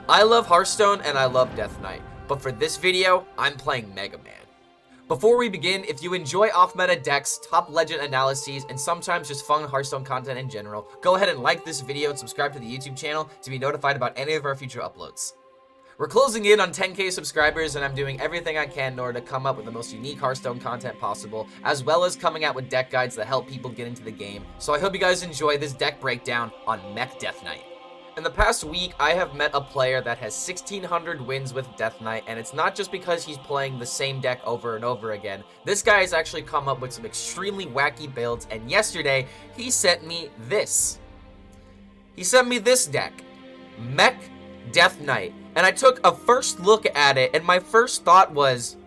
I love Hearthstone and I love Death Knight, but for this video, I'm playing Megaman. Before we begin, if you enjoy off-meta decks, top legend analyses, and sometimes just fun Hearthstone content in general, go ahead and like this video and subscribe to the YouTube channel to be notified about any of our future uploads. We're closing in on 10k subscribers, and I'm doing everything I can in order to come up with the most unique Hearthstone content possible, as well as coming out with deck guides that help people get into the game. So I hope you guys enjoy this deck breakdown on Mech Death Knight. In the past week, I have met a player that has 1,600 wins with Death Knight, and it's not just because he's playing the same deck over and over again. This guy has actually come up with some extremely wacky builds, and yesterday, he sent me this. He sent me this deck, Mech Death Knight, and I took a first look at it, and my first thought was,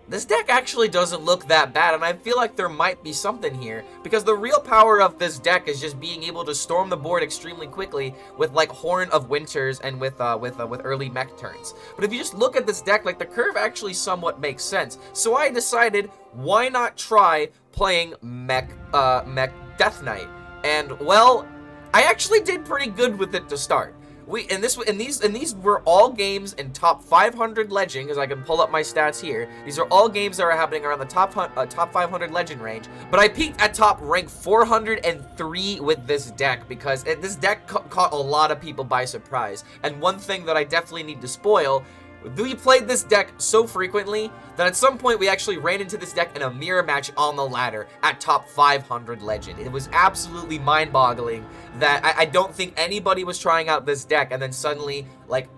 this deck actually doesn't look that bad, and I feel like there might be something here, because the real power of this deck is just being able to storm the board extremely quickly with like Horn of Winters and with early mech turns. But if you just look at this deck, like the curve actually somewhat makes sense. So I decided, why not try playing Mech Death Knight? And well, I actually did pretty good with it to start. These were all games in top 500 legend, because I can pull up my stats here. These are all games that are happening around the top 500 legend range. But I peaked at top rank 403 with this deck, because this deck caught a lot of people by surprise. And one thing that I definitely need to spoil, we played this deck so frequently that at some point we actually ran into this deck in a mirror match on the ladder at top 500 legend. It was absolutely mind-boggling that I don't think anybody was trying out this deck, and then suddenly, like,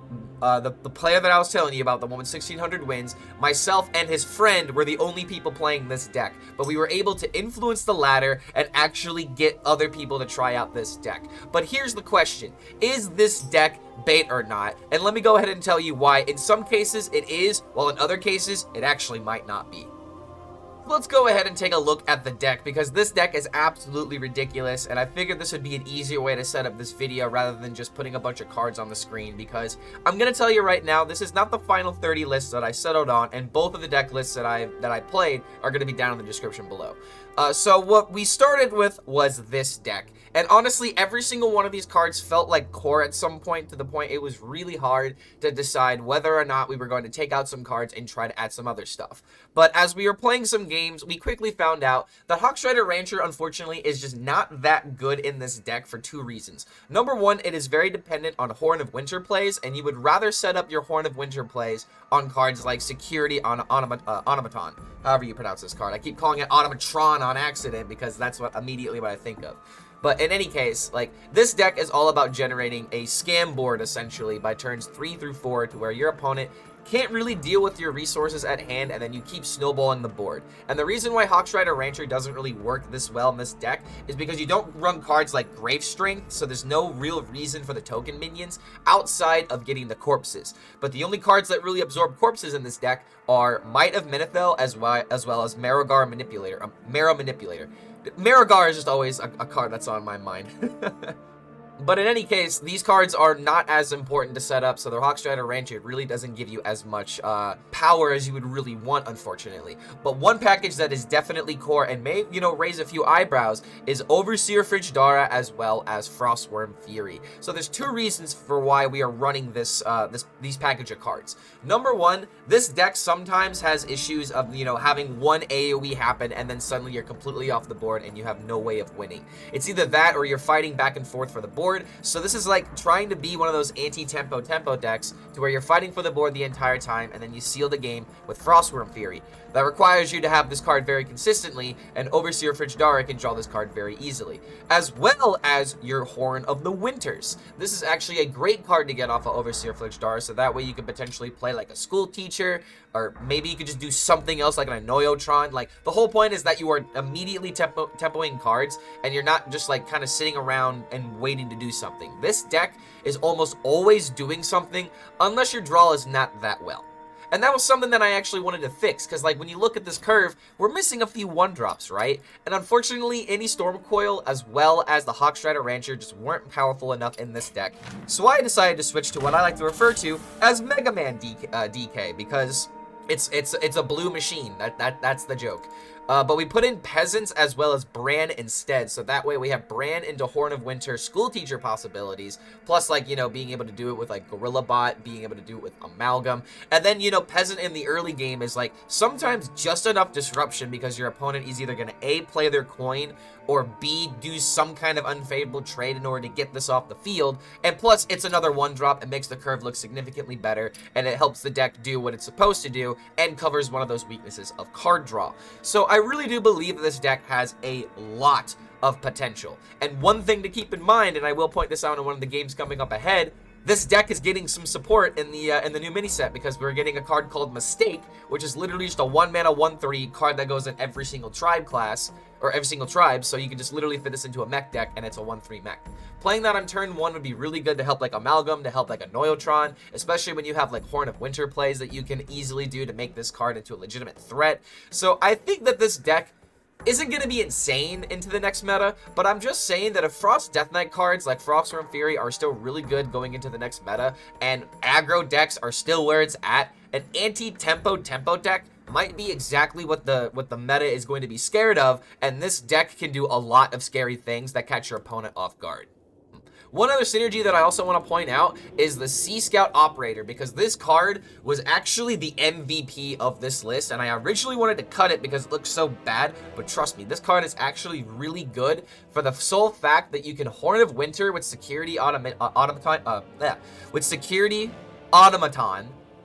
the player that I was telling you about, the one with 1,600 wins, myself and his friend were the only people playing this deck. But we were able to influence the ladder and actually get other people to try out this deck. But here's the question. Is this deck bait or not? And let me go ahead and tell you why. In some cases, it is, while in other cases, it actually might not be. Let's go ahead and take a look at the deck, because this deck is absolutely ridiculous, and I figured this would be an easier way to set up this video rather than just putting a bunch of cards on the screen, because I'm going to tell you right now, this is not the final 30 lists that I settled on, and both of the deck lists that I played are going to be down in the description below. So what we started with was this deck. And honestly, every single one of these cards felt like core at some point, to the point it was really hard to decide whether or not we were going to take out some cards and try to add some other stuff. But as we were playing some games, we quickly found out that Hawkstrider Rancher, unfortunately, is just not that good in this deck for two reasons. Number one, it is very dependent on Horn of Winter plays, and you would rather set up your Horn of Winter plays on cards like Security on Automaton, however you pronounce this card. I keep calling it Automatron on accident because that's immediately what I think of. But in any case, like, this deck is all about generating a scam board, essentially, by turns 3 through 4, to where your opponent can't really deal with your resources at hand, and then you keep snowballing the board. And the reason why Hawkstrider Rancher doesn't really work this well in this deck is because you don't run cards like Grave Strength, so there's no real reason for the token minions outside of getting the corpses. But the only cards that really absorb corpses in this deck are Might of Menethil, as well as Marrow Manipulator. Marrow is just always a card that's on my mind. But in any case, these cards are not as important to set up, so the Hawkstrider Rancher really doesn't give you as much power as you would really want, unfortunately. But one package that is definitely core and may, raise a few eyebrows is Overseer Fridgedara as well as Frostworm Fury. So there's two reasons for why we are running these package of cards. Number one, this deck sometimes has issues of, having one AoE happen and then suddenly you're completely off the board and you have no way of winning. It's either that or you're fighting back and forth for the board. So this is like trying to be one of those anti-tempo decks to where you're fighting for the board the entire time and then you seal the game with Frostworm Fury. That requires you to have this card very consistently, and Overseer Fridgedara can draw this card very easily, as well as your Horn of the Winters. This is actually a great card to get off of Overseer Fridgedara, so that way you can potentially play like a school teacher, or maybe you could just do something else like an Anoyotron. Like, the whole point is that you are immediately tempoing cards, and you're not just like kind of sitting around and waiting to do something. This deck is almost always doing something, unless your draw is not that well. And that was something that I actually wanted to fix, because like when you look at this curve, we're missing a few 1-drops, right? And unfortunately, any Storm Coil as well as the Hawkstrider Rancher just weren't powerful enough in this deck. So I decided to switch to what I like to refer to as Megaman DK, because it's a blue machine. That's the joke. But we put in Peasants as well as Brann instead, so that way we have Brann into Horn of Winter school teacher possibilities, plus, like, you know, being able to do it with, like, Gorilla Bot, being able to do it with Amalgam, and then, you know, Peasant in the early game is, like, sometimes just enough disruption because your opponent is either going to A, play their coin, or B, do some kind of unfavorable trade in order to get this off the field, and plus, it's another 1-drop, it makes the curve look significantly better, and it helps the deck do what it's supposed to do, and covers one of those weaknesses of card draw. So I really do believe that this deck has a lot of potential, and one thing to keep in mind, and I will point this out in one of the games coming up ahead, this deck is getting some support in the new mini set because we're getting a card called Mistake, which is literally just a 1-mana 1/3 card that goes in every single tribe class, or every single tribe, so you can just literally fit this into a mech deck, and it's a 1/3 mech. Playing that on turn 1 would be really good to help, like, Amalgam, to help, like, a Noyotron, especially when you have, like, Horn of Winter plays that you can easily do to make this card into a legitimate threat. So I think that this deck isn't going to be insane into the next meta, but I'm just saying that if Frost Death Knight cards like Frosty Fury are still really good going into the next meta, and aggro decks are still where it's at, an anti-tempo deck might be exactly what the meta is going to be scared of, and this deck can do a lot of scary things that catch your opponent off guard. One other synergy that I also want to point out is the Sea Scout Operator, because this card was actually the MVP of this list, and I originally wanted to cut it because it looks so bad, but trust me, this card is actually really good for the sole fact that you can Horn of Winter with Security Automaton. I'm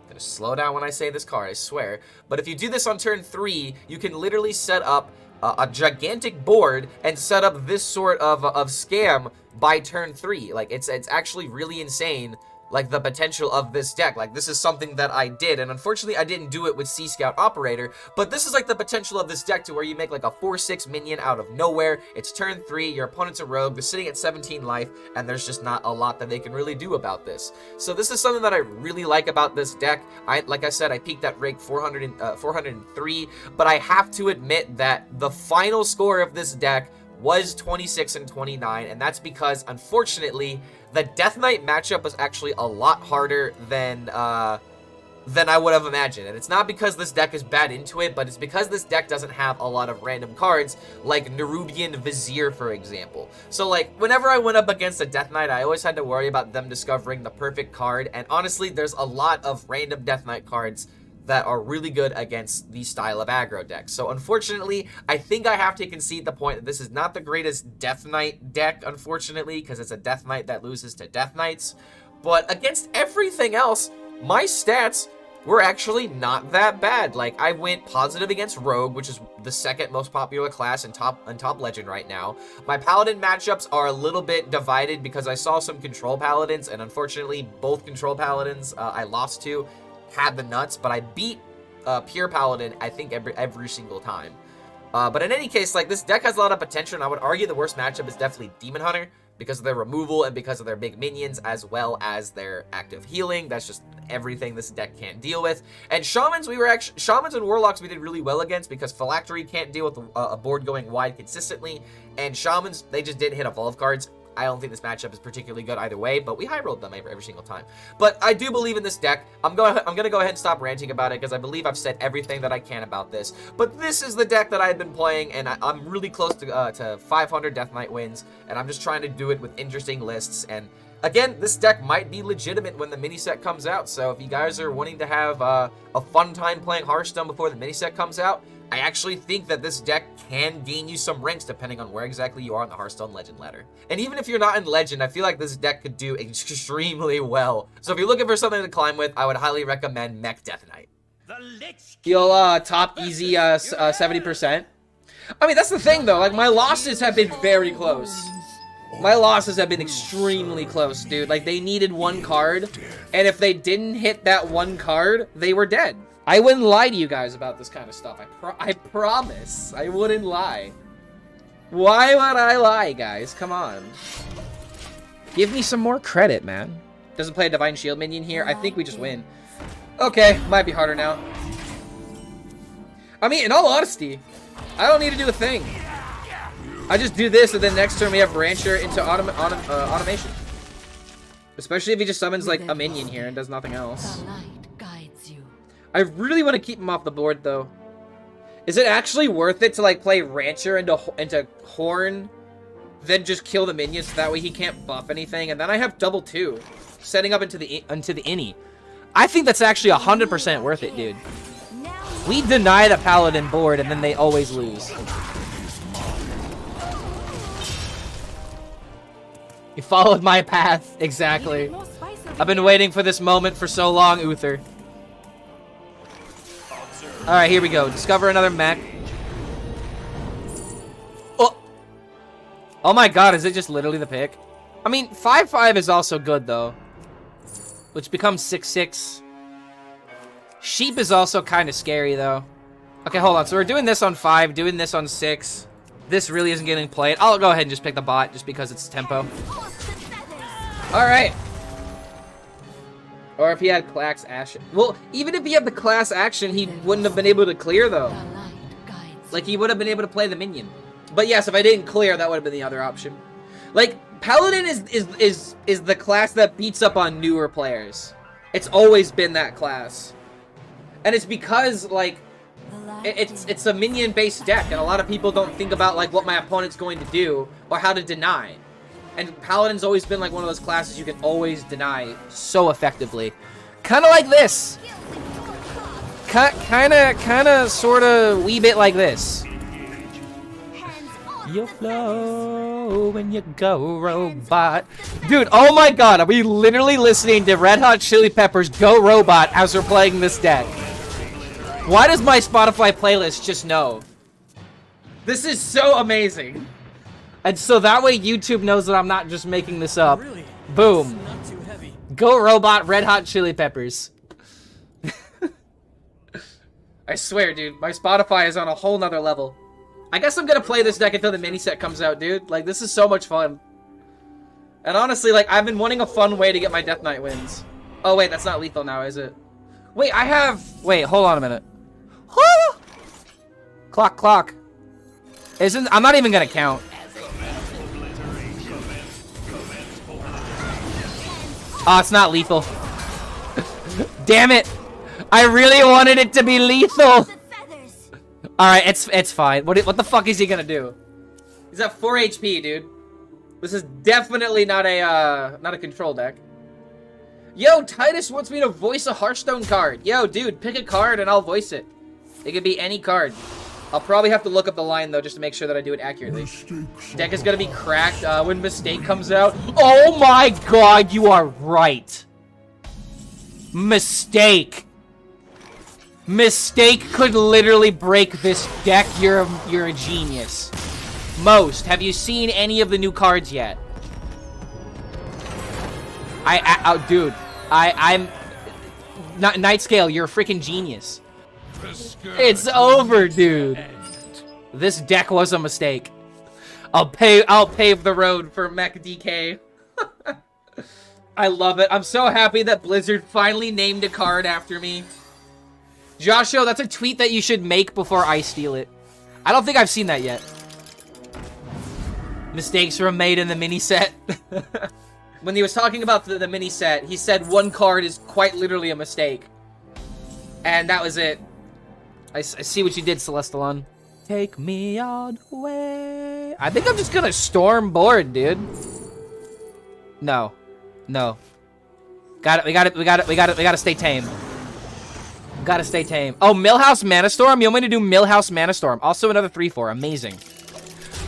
gonna slow down when I say this card, I swear. But if you do this on turn 3, you can literally set up a gigantic board and set up this sort of scam by turn 3. Like, it's actually really insane, like, the potential of this deck. Like, this is something that I did, and unfortunately I didn't do it with Sea Scout Operator, but this is like the potential of this deck to where you make like a 4/6 minion out of nowhere. It's turn 3, your opponent's a rogue, they're sitting at 17 life, and there's just not a lot that they can really do about this. So this is something that I really like about this deck. Like I said, I peaked at rank 403, but I have to admit that the final score of this deck was 26 and 29, and that's because, unfortunately, the Death Knight matchup was actually a lot harder than I would have imagined. And it's not because this deck is bad into it, but it's because this deck doesn't have a lot of random cards, like Nerubian Vizier, for example. So, like, whenever I went up against a Death Knight, I always had to worry about them discovering the perfect card, and honestly, there's a lot of random Death Knight cards that are really good against the style of aggro decks. So unfortunately, I think I have to concede the point that this is not the greatest Death Knight deck, unfortunately, because it's a Death Knight that loses to Death Knights. But against everything else, my stats were actually not that bad. Like, I went positive against Rogue, which is the second most popular class in top Legend right now. My Paladin matchups are a little bit divided because I saw some Control Paladins, and unfortunately, both Control Paladins I lost to had the nuts, but I beat Pure Paladin, I think, every single time. But in any case, like, this deck has a lot of potential, and I would argue the worst matchup is definitely Demon Hunter, because of their removal and because of their big minions, as well as their active healing. That's just everything this deck can't deal with. And Shamans, Shamans and Warlocks we did really well against, because Phylactery can't deal with a board going wide consistently, and Shamans, they just didn't hit Evolve cards. I don't think this matchup is particularly good either way, but we high rolled them every single time. But I do believe in this deck. I'm gonna go ahead and stop ranting about it because I believe I've said everything that I can about this. But this is the deck that I've been playing, and I'm really close to 500 Death Knight wins, and I'm just trying to do it with interesting lists. And again, this deck might be legitimate when the mini set comes out. So if you guys are wanting to have a fun time playing Hearthstone before the mini set comes out, I actually think that this deck can gain you some ranks depending on where exactly you are on the Hearthstone Legend ladder. And even if you're not in Legend, I feel like this deck could do extremely well. So if you're looking for something to climb with, I would highly recommend Mech Death Knight. You'll top easy 70%. I mean, that's the thing though, like, my losses have been very close. My losses have been extremely close, dude. Like, they needed one card, and if they didn't hit that one card, they were dead. I wouldn't lie to you guys about this kind of stuff. I promise. I wouldn't lie. Why would I lie, guys? Come on. Give me some more credit, man. Doesn't play a Divine Shield minion here. I think we just win. Okay, might be harder now. I mean, in all honesty, I don't need to do a thing. I just do this, and then next turn we have Brancher into automation. Especially if he just summons, like, a minion here and does nothing else. I really want to keep him off the board, though. Is it actually worth it to like play Rancher into Horn, then just kill the minions so that way he can't buff anything, and then I have double 2, setting up into the innie. I think that's actually 100% worth it, dude. We deny the Paladin board and then they always lose. You followed my path, exactly. I've been waiting for this moment for so long, Uther. Alright, here we go. Discover another mech. Oh! Oh my god, is it just literally the pick? I mean, 5-5 is also good, though. Which becomes 6-6. Sheep is also kind of scary, though. Okay, hold on. So we're doing this on 5, doing this on 6. This really isn't getting played. I'll go ahead and just pick the bot, just because it's tempo. Alright. Or if he had class action. Well, even if he had the class action, he wouldn't have been able to clear, though. Like, he would have been able to play the minion. But yes, if I didn't clear, that would have been the other option. Like, Paladin is the class that beats up on newer players. It's always been that class. And it's because, like, it's a minion-based deck, and a lot of people don't think about, like, what my opponent's going to do, or how to deny. And Paladin's always been, like, one of those classes you can always deny so effectively. Kinda like this. Kinda, sorta, wee bit like this. You flow when you go, robot. Dude, oh my god, are we literally listening to Red Hot Chili Peppers' Go Robot as we're playing this deck? Why does my Spotify playlist just know? This is so amazing. And so that way YouTube knows that I'm not just making this up. Really? Boom. Go Robot, Red Hot Chili Peppers. I swear, dude, my Spotify is on a whole nother level. I guess I'm gonna play this deck until the mini set comes out, dude. Like, this is so much fun. And honestly, like, I've been wanting a fun way to get my Death Knight wins. Oh, wait, that's not lethal now, is it? Wait, I have... Wait, hold on a minute. Clock, clock. I'm not even gonna count. Oh, it's not lethal. Damn it. I really wanted it to be lethal. Alright, it's fine. What the fuck is he gonna do? He's at 4 HP, dude. This is definitely not a control deck. Yo, Titus wants me to voice a Hearthstone card. Yo, dude, pick a card and I'll voice it. It could be any card. I'll probably have to look up the line, though, just to make sure that I do it accurately. Deck is gonna be cracked when Mistake comes out. Oh my god, you are right. Mistake. Mistake could literally break this deck. You're a genius. Most, have you seen any of the new cards yet? Dude, I'm not Nightscale. You're a freaking genius. It's over, dude. This deck was a mistake. I'll pave the road for Mech DK. I love it. I'm so happy that Blizzard finally named a card after me. Joshua, that's a tweet that you should make before I steal it. I don't think I've seen that yet. Mistakes were made in the mini set. When he was talking about the mini set, he said one card is quite literally a mistake. And that was it. I see what you did, Celestalon. Take me all the way. I think I'm just gonna storm board, dude. No. No. We gotta stay tame. Gotta stay tame. Oh, Millhouse Manastorm? You want me to do Millhouse Manastorm? Also another 3-4. Amazing.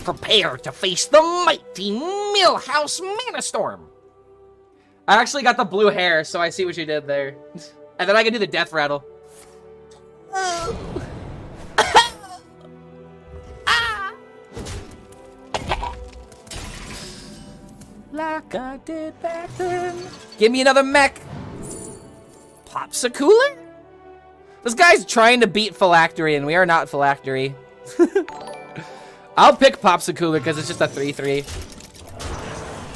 Prepare to face the mighty Millhouse Manastorm. I actually got the blue hair, so I see what you did there. And then I can do the death rattle. Like I did back then. Give me another mech. Pops a cooler? This guy's trying to beat Phylactery, and we are not Phylactery. I'll pick Pops a cooler because it's just a 3-3.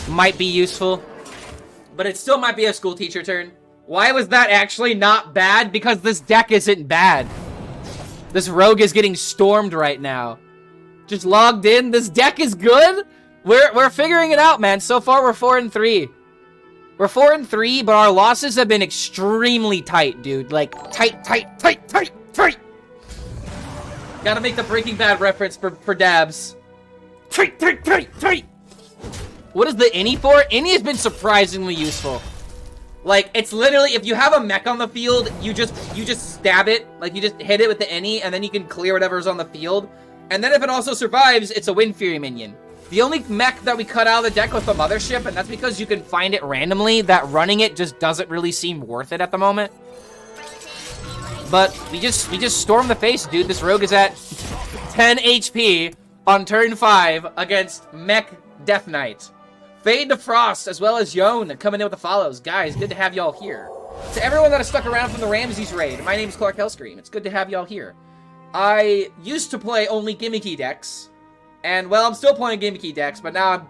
Might be useful. But it still might be a school teacher turn. Why was that actually not bad? Because this deck isn't bad. This rogue is getting stormed right now. Just logged in. This deck is good. We're figuring it out, man. So far, we're 4-3. We're 4-3, but our losses have been extremely tight, dude. Like, tight. Gotta make the Breaking Bad reference for dabs. Treat. What is the innie for? Innie has been surprisingly useful. Like, it's literally, if you have a mech on the field, you just stab it. Like, you just hit it with the innie, and then you can clear whatever's on the field. And then if it also survives, it's a Wind Fury minion. The only mech that we cut out of the deck was the Mothership, and that's because you can find it randomly, that running it just doesn't really seem worth it at the moment. But we just storm the face, dude. This rogue is at 10 HP on turn 5 against Mech Death Knight. Fade to Frost, as well as Yon, coming in with the follows. Guys, good to have y'all here. To everyone that has stuck around from the Ramses raid, my name is Clark HELLSCREAM. It's good to have y'all here. I used to play only gimmicky decks, and, well, I'm still playing gimmicky decks, but now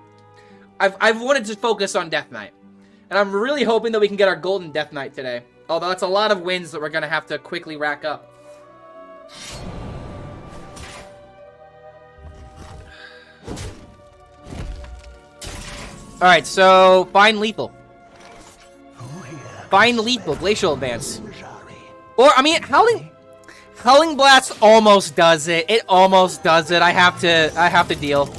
I've wanted to focus on Death Knight. And I'm really hoping that we can get our golden Death Knight today. Although it's a lot of wins that we're going to have to quickly rack up. Alright, so find lethal. Find lethal, glacial advance. Or, I mean, Howling Blast almost does it. It almost does it. I have to deal.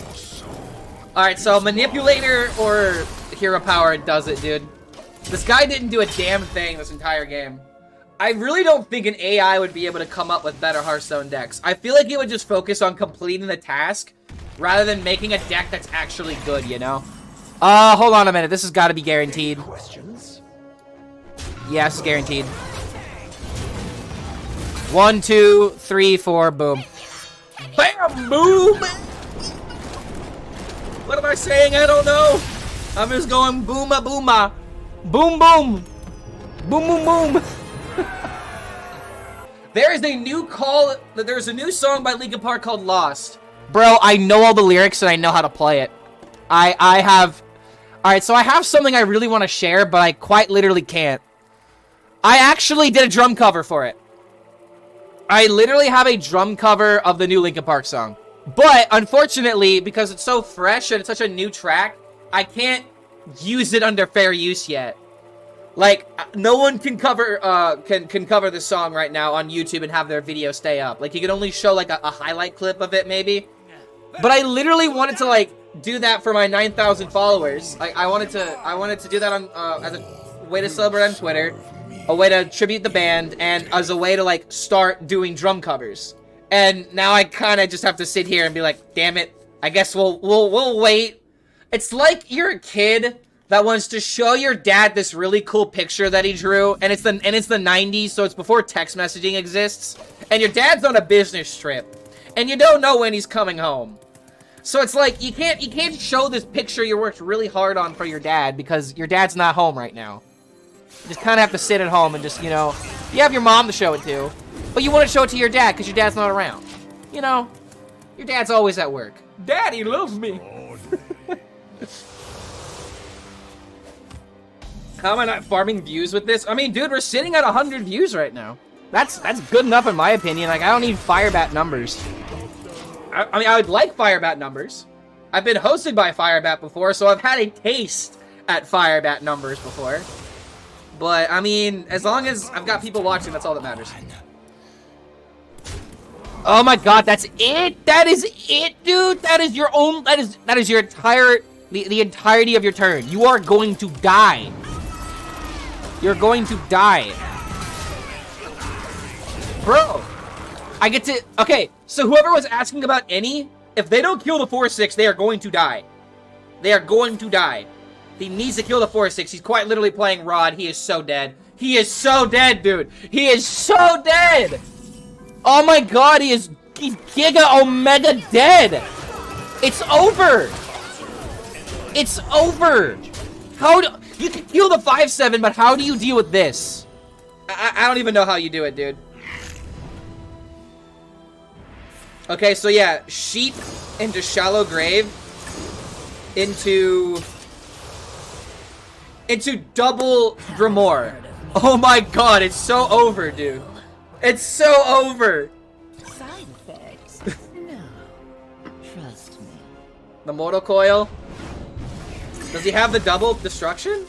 Alright, so Manipulator or Hero Power does it, dude. This guy didn't do a damn thing this entire game. I really don't think an AI would be able to come up with better Hearthstone decks. I feel like it would just focus on completing the task rather than making a deck that's actually good, you know? Hold on a minute. This has got to be guaranteed. Questions? Yeah, this is guaranteed. 1, 2, 3, 4, boom. Bam, boom! What am I saying? I don't know. I'm just going booma, booma. Boom, boom. Boom, boom, boom. There is a new there's a new song by Linkin Park called Lost. Bro, I know all the lyrics and I know how to play it. I have... Alright, so I have something I really want to share, but I quite literally can't. I actually did a drum cover for it. I literally have a drum cover of the new Linkin Park song. But, unfortunately, because it's so fresh and it's such a new track, I can't use it under fair use yet. Like, no one can cover can cover this song right now on YouTube and have their video stay up. Like, you can only show, like, a highlight clip of it, maybe. But I literally wanted to, like, do that for my 9,000 followers. I wanted to do that on as a way to celebrate on Twitter, a way to tribute the band, and as a way to like start doing drum covers. And now I kind of just have to sit here and be like, damn it, I guess we'll wait. It's like you're a kid that wants to show your dad this really cool picture that he drew, and it's the 90s, so it's before text messaging exists, and your dad's on a business trip, and you don't know when he's coming home. So it's like, you can't show this picture you worked really hard on for your dad because your dad's not home right now. You just kind of have to sit at home and just, you know, you have your mom to show it to, but you want to show it to your dad because your dad's not around. You know, your dad's always at work. Daddy loves me. How am I not farming views with this? I mean, dude, we're sitting at 100 views right now. That's good enough in my opinion. Like, I don't need Firebat numbers. I mean, I would like Firebat numbers. I've been hosted by Firebat before, so I've had a taste at Firebat numbers before. But, I mean, as long as I've got people watching, that's all that matters. Oh my god, that's it? That is it, dude? That is your own... That is your entire... The entirety of your turn. You are going to die. You're going to die. Bro. I get to... Okay, so whoever was asking about any, if they don't kill the 4-6, they are going to die. They are going to die. He needs to kill the 4-6. He's quite literally playing Rod. He is so dead. He is so dead, dude. He is so dead. Oh my god, he's Giga Omega dead. It's over. It's over. How do... You can kill the 5-7, but how do you deal with this? I don't even know how you do it, dude. Okay, so yeah, Sheep into Shallow Grave into double Grimoire. Oh my god, it's so over, dude. It's so over. Side effects? No. Trust me. The Mortal Coil. Does he have the double destruction?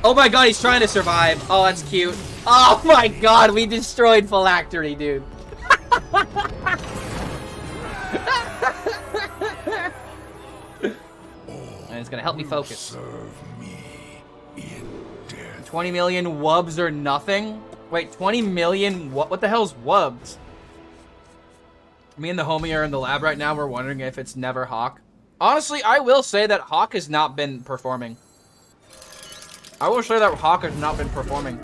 Oh my god, he's trying to survive. Oh, that's cute. Oh my god, we destroyed Phylactery, dude. And it's gonna help me focus. Serve me in death. 20 million wubs or nothing? Wait, 20 million what the hell's wubs? Me and the homie are in the lab right now. We're wondering if it's never Hawk. Honestly, I will say that Hawk has not been performing. I will say that Hawk has not been performing.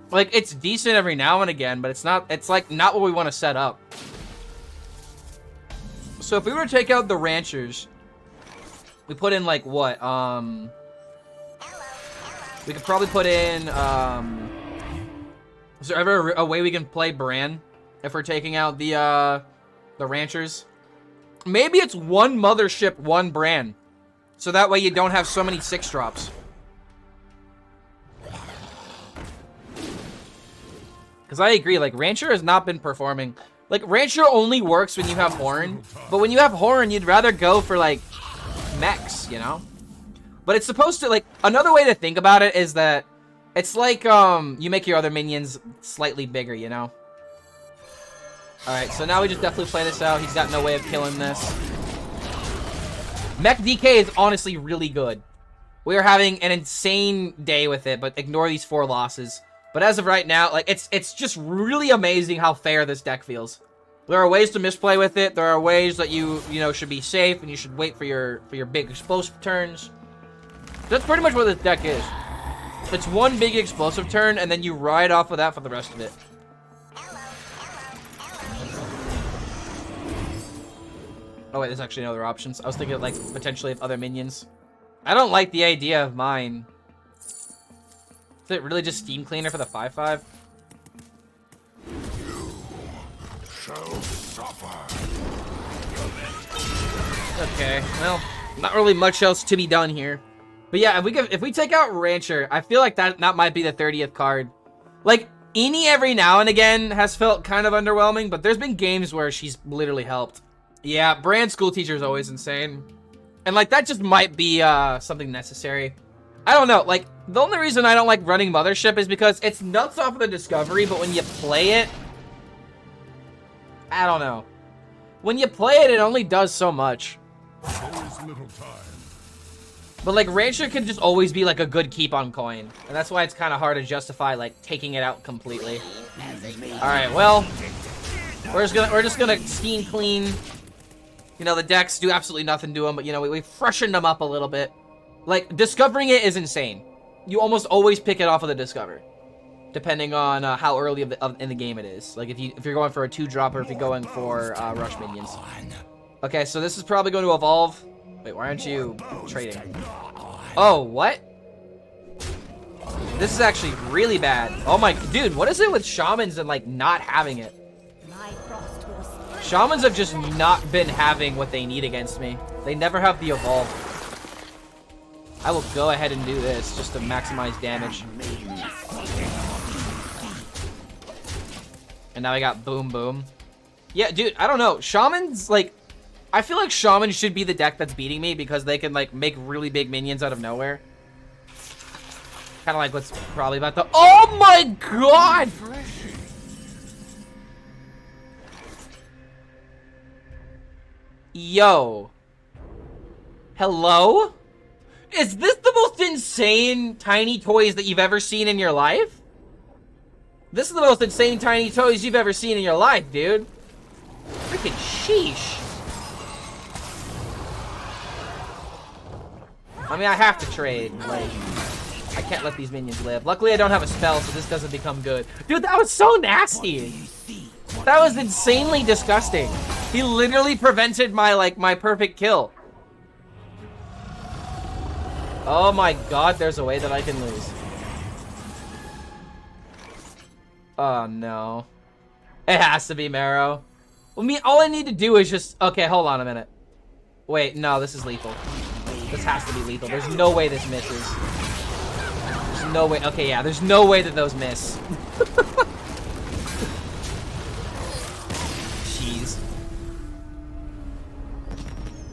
Like, it's decent every now and again, but it's not, it's like not what we want to set up. So if we were to take out the ranchers, we put in like what? We could probably put in, is there ever a way we can play Brann if we're taking out the ranchers? Maybe it's one mothership, one Brann. So that way you don't have so many 6-drops. Because I agree, like, Rancher has not been performing. Like, Rancher only works when you have Horn. But when you have Horn, you'd rather go for, like, mechs, you know? But it's supposed to, like, another way to think about it is that it's like, you make your other minions slightly bigger, you know? Alright, so now we just definitely play this out. He's got no way of killing this. Mech DK is honestly really good. We are having an insane day with it, but ignore these 4 losses. But as of right now, like, it's just really amazing how fair this deck feels. There are ways to misplay with it. There are ways that you know, should be safe and you should wait for your big explosive turns. That's pretty much what this deck is. It's one big explosive turn, and then you ride off of that for the rest of it. Oh wait, there's actually no other options. I was thinking like potentially of other minions. I don't like the idea of mine. Is it really just Steam Cleaner for the 5/5? You shall suffer. Okay, well, not really much else to be done here. But yeah, if we take out Rancher, I feel like that might be the 30th card. Like, Eni every now and again has felt kind of underwhelming, but there's been games where she's literally helped. Yeah, Brann school teacher is always insane. And like, that just might be something necessary. I don't know, like, the only reason I don't like running Mothership is because it's nuts off of the discovery, but when you play it, I don't know. When you play it, it only does so much. There is little time. But like, Rancher can just always be like a good keep on coin. And that's why it's kind of hard to justify like taking it out completely. Alright, well, we're just gonna steam clean. You know, the decks do absolutely nothing to them, but you know, we freshened them up a little bit. Like, discovering it is insane. You almost always pick it off of the discover, depending on how early in the game it is. Like, if you're going for a 2-drop or if you're going for rush minions. Okay, so this is probably going to evolve. Wait, why aren't you trading? Oh, what? This is actually really bad. Oh my, dude, what is it with shamans and like not having it? Shamans have just not been having what they need against me. They never have the evolve. I will go ahead and do this just to maximize damage. And now I got boom boom. Yeah, dude, I don't know. Shamans, like, I feel like Shaman should be the deck that's beating me because they can, like, make really big minions out of nowhere. Kind of like what's probably about to... Oh my god! Yo. Hello? Is this the most insane tiny toys that you've ever seen in your life? This is the most insane tiny toys you've ever seen in your life, dude. Freaking sheesh. I mean, I have to trade. Like, I can't let these minions live. Luckily, I don't have a spell, so this doesn't become good. Dude, that was so nasty. That was insanely disgusting. He literally prevented my, like, my perfect kill. Oh my god, there's a way that I can lose. Oh no. It has to be Marrow. Well, all I need to do is just... Okay, hold on a minute. Wait, no, this is lethal. This has to be lethal. There's no way this misses. There's no way... Okay, yeah, there's no way that those miss. Jeez.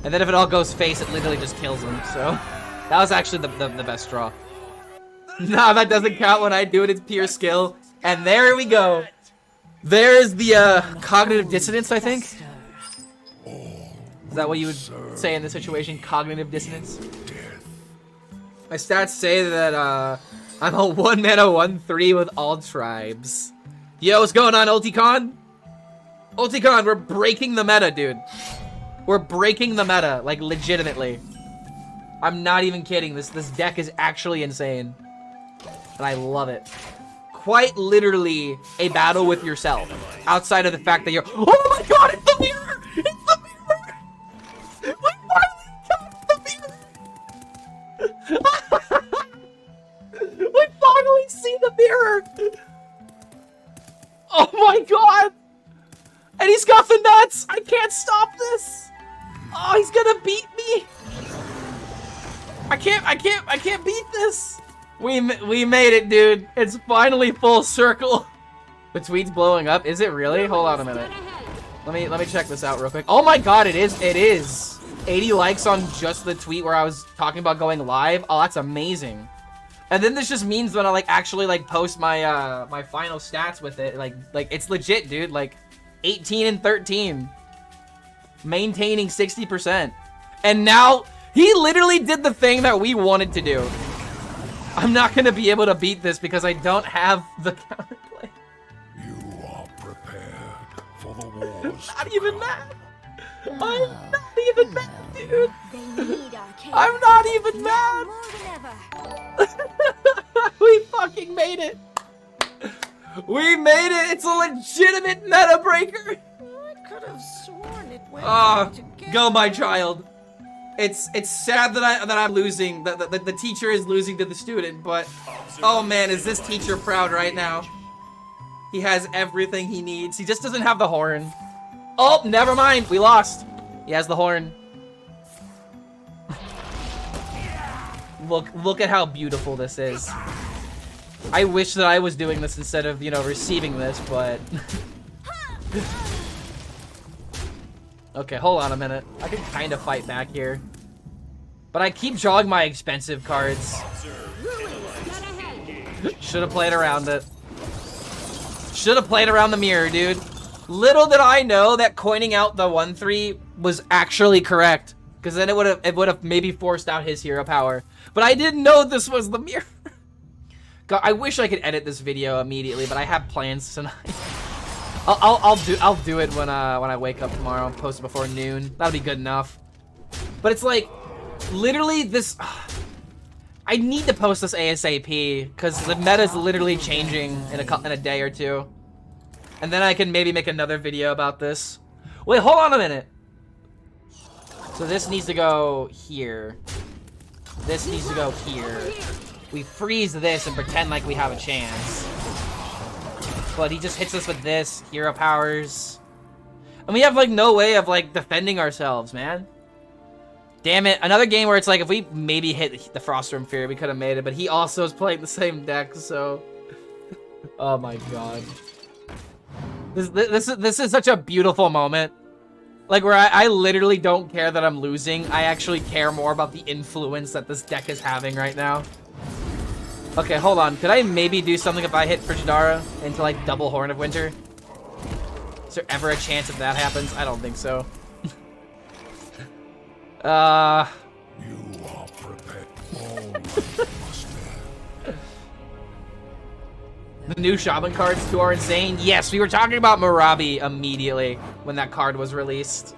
And then if it all goes face, it literally just kills him, so... That was actually the best draw. No, that doesn't count when I do it. It's pure skill. And there we go. There's the cognitive dissonance, I think. Is that what you would say in this situation? Cognitive dissonance? My stats say that I'm a 1 mana 1/3 with all tribes. Yo, what's going on, Ulticon? Ulticon, we're breaking the meta, dude. We're breaking the meta, like legitimately. I'm not even kidding. This deck is actually insane. And I love it. Quite literally a battle with yourself. Outside of the fact that you're, oh my god, it's the mirror! It's the mirror! We finally got the mirror! We finally see the mirror! Oh my god! And he's got the nuts! I can't stop this! Oh, he's gonna beat me! I can't beat this! We made it, dude. It's finally full circle. The tweet's blowing up. Is it really? Hold on a minute. Let me check this out real quick. Oh my god, it is. It is. 80 likes on just the tweet where I was talking about going live. Oh, that's amazing. And then this just means when I like actually like post my my final stats with it, like it's legit, dude. Like 18 and 13. Maintaining 60%. And now he literally did the thing that we wanted to do. I'm not gonna be able to beat this because I don't have the counterplay. You are prepared for the wars. Not even mad. I'm not even mad, dude. They need our care. I'm not even mad. More than ever. We fucking made it. We made it. It's a legitimate meta breaker. I could have sworn it went Ah, together. go my child. It's sad that I'm losing. The teacher is losing to the student, but oh man, is this teacher proud right now? He has everything he needs. He just doesn't have the horn. Oh, never mind. We lost. He has the horn. Look at how beautiful this is. I wish that I was doing this instead of, you know, receiving this, but okay, hold on a minute. I can kind of fight back here. But I keep drawing my expensive cards. Should have played around it. Should have played around the mirror, dude. Little did I know that coining out the 1/3 was actually correct. Because then it would have maybe forced out his hero power. But I didn't know this was the mirror. God, I wish I could edit this video immediately, but I have plans tonight. I'll do it when I wake up tomorrow and post it before noon. That'll be good enough. But it's like literally this. I need to post this ASAP because the meta is literally changing in a day or two, and then I can maybe make another video about this. Wait, hold on a minute. So this needs to go here. This needs to go here. We freeze this and pretend like we have a chance. But he just hits us with this, hero powers. And we have like no way of like defending ourselves, man. Damn it, another game where it's like if we maybe hit the Frosty Mechs, we could have made it, but he also is playing the same deck, so oh my god. This is such a beautiful moment. Like where I literally don't care that I'm losing. I actually care more about the influence that this deck is having right now. Okay, hold on. Could I maybe do something if I hit Frigidara into like double Horn of Winter? Is there ever a chance if that happens? I don't think so. You are prepared. The new Shaman cards too are insane. Yes, we were talking about Marabi immediately when that card was released.